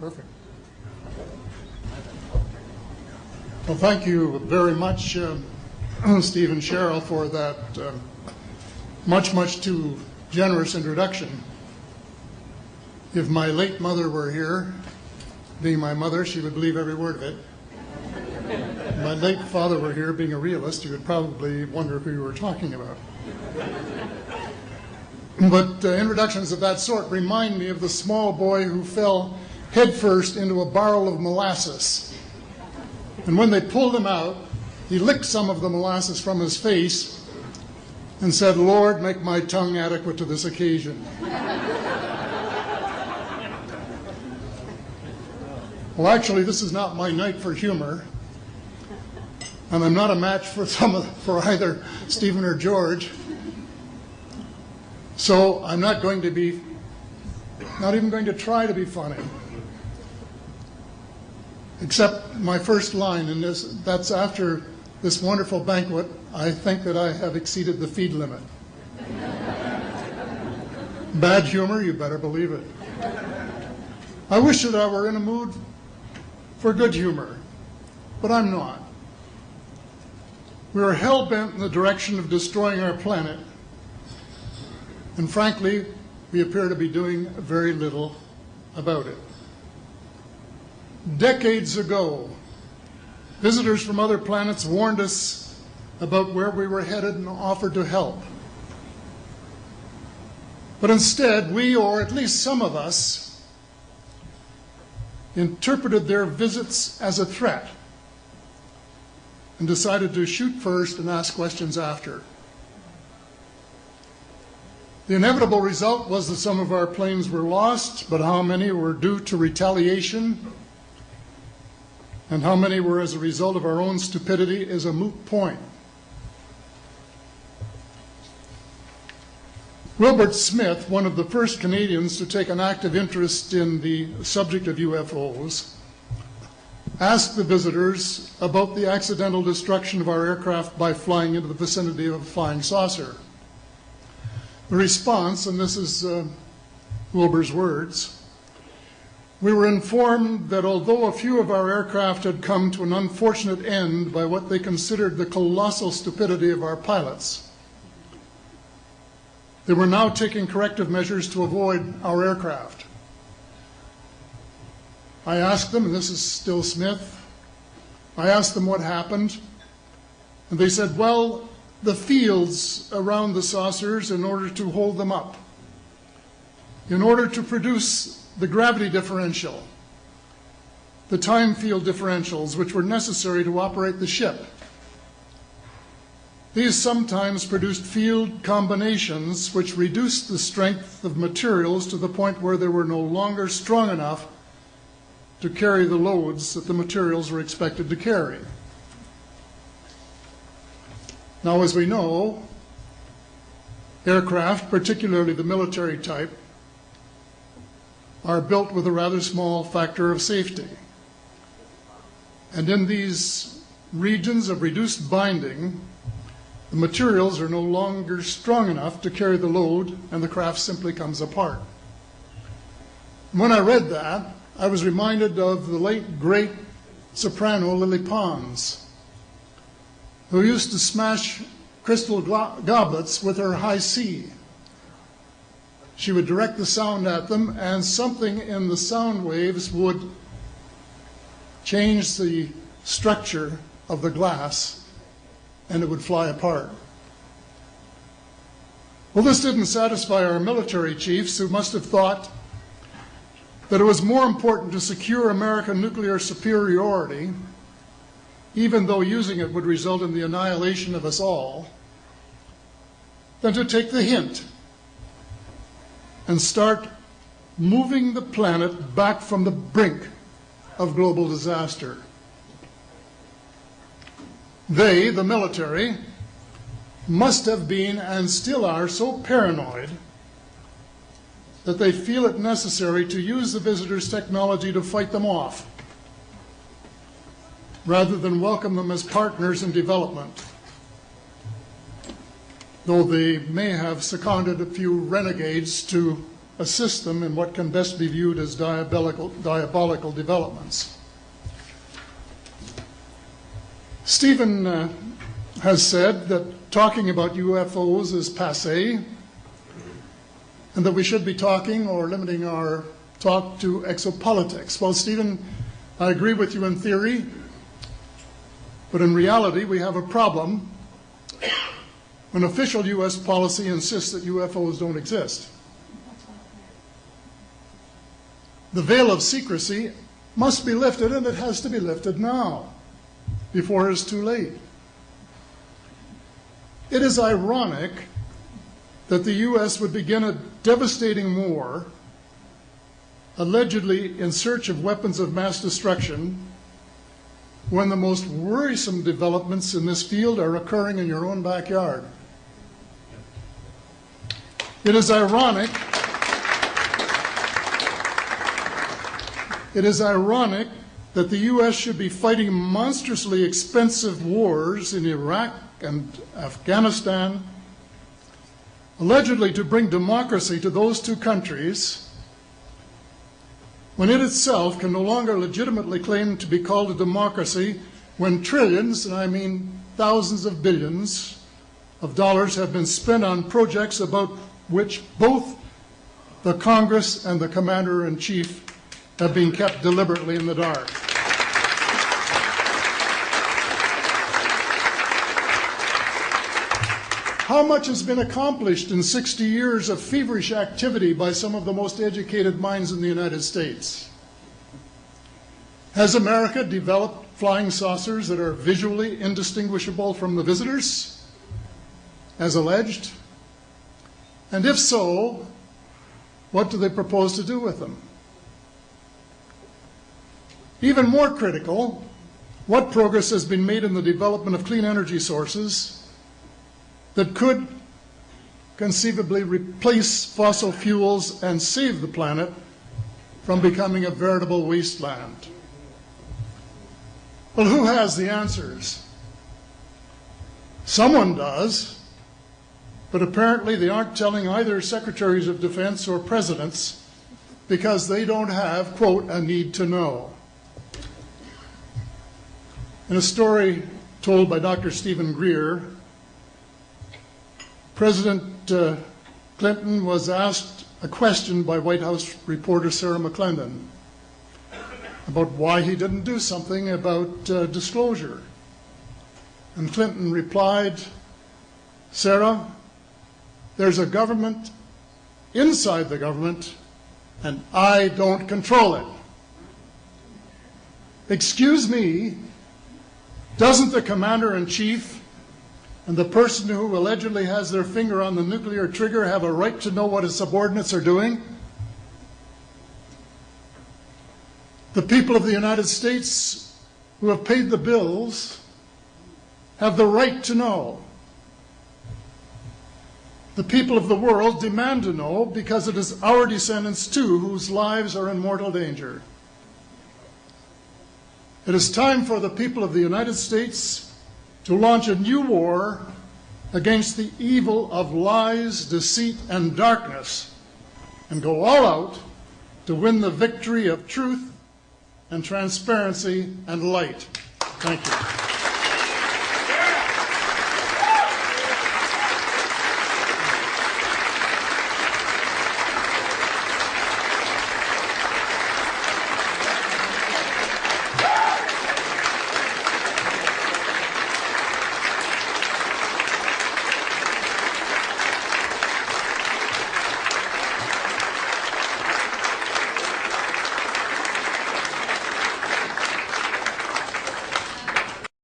Perfect. Well, thank you very much, Steve and Cheryl, for that much too generous introduction. If my late mother were here, being my mother, she would believe every word of it. If my late father were here, being a realist, he would probably wonder who you were talking about. But introductions of that sort remind me of the small boy who fell headfirst into a barrel of molasses. And when they pulled him out, he licked some of the molasses from his face and said, "Lord, make my tongue adequate to this occasion." Well, actually, this is not my night for humor, and I'm not a match for either Stephen or George. So I'm not even going to try to be funny. Except my first line, and that's after this wonderful banquet, I think that I have exceeded the feed limit. Bad humor, you better believe it. I wish that I were in a mood for good humor, but I'm not. We are hell-bent in the direction of destroying our planet, and frankly, we appear to be doing very little about it. Decades ago, visitors from other planets warned us about where we were headed and offered to help. But instead, we, or at least some of us, interpreted their visits as a threat and decided to shoot first and ask questions after. The inevitable result was that some of our planes were lost, but how many were due to retaliation and how many were as a result of our own stupidity is a moot point. Wilbert Smith, one of the first Canadians to take an active interest in the subject of UFOs, asked the visitors about the accidental destruction of our aircraft by flying into the vicinity of a flying saucer. The response, and this is Wilbur's words, "We were informed that although a few of our aircraft had come to an unfortunate end by what they considered the colossal stupidity of our pilots, they were now taking corrective measures to avoid our aircraft." I asked them, and this is still Smith, I asked them what happened, and they said, well, the fields around the saucers, in order to hold them up, in order to produce the gravity differential, the time field differentials, which were necessary to operate the ship. These sometimes produced field combinations which reduced the strength of materials to the point where they were no longer strong enough to carry the loads that the materials were expected to carry. Now, as we know, aircraft, particularly the military type, are built with a rather small factor of safety. And in these regions of reduced binding, the materials are no longer strong enough to carry the load, and the craft simply comes apart. When I read that, I was reminded of the late, great soprano Lily Pons, who used to smash crystal goblets with her high C. She would direct the sound at them, and something in the sound waves would change the structure of the glass, and it would fly apart. Well, this didn't satisfy our military chiefs, who must have thought that it was more important to secure American nuclear superiority, even though using it would result in the annihilation of us all, than to take the hint and start moving the planet back from the brink of global disaster. They, the military, must have been and still are so paranoid that they feel it necessary to use the visitors' technology to fight them off, rather than welcome them as partners in development, though they may have seconded a few renegades to assist them in what can best be viewed as diabolical developments. Stephen has said that talking about UFOs is passé, and that we should be talking or limiting our talk to exopolitics. Well, Stephen, I agree with you in theory, but in reality we have a problem when official U.S. policy insists that UFOs don't exist. The veil of secrecy must be lifted, and it has to be lifted now, before it's too late. It is ironic that the U.S. would begin a devastating war, allegedly in search of weapons of mass destruction, when the most worrisome developments in this field are occurring in your own backyard. It is ironic that the U.S. should be fighting monstrously expensive wars in Iraq and Afghanistan, allegedly to bring democracy to those two countries, when it itself can no longer legitimately claim to be called a democracy, when trillions, and I mean thousands of billions of dollars, have been spent on projects about which both the Congress and the Commander-in-Chief have been kept deliberately in the dark. How much has been accomplished in 60 years of feverish activity by some of the most educated minds in the United States? Has America developed flying saucers that are visually indistinguishable from the visitors, as alleged? And if so, what do they propose to do with them? Even more critical, what progress has been made in the development of clean energy sources that could conceivably replace fossil fuels and save the planet from becoming a veritable wasteland? Well, who has the answers? Someone does, but apparently they aren't telling either secretaries of defense or presidents because they don't have, quote, a need to know. In a story told by Dr. Stephen Greer, President Clinton was asked a question by White House reporter Sarah McClendon about why he didn't do something about disclosure. And Clinton replied, "Sarah, there's a government inside the government, and I don't control it." Excuse me, doesn't the Commander-in-Chief and the person who allegedly has their finger on the nuclear trigger have a right to know what his subordinates are doing? The people of the United States who have paid the bills have the right to know. The people of the world demand to know because it is our descendants too whose lives are in mortal danger. It is time for the people of the United States to launch a new war against the evil of lies, deceit, and darkness, and go all out to win the victory of truth and transparency and light. Thank you.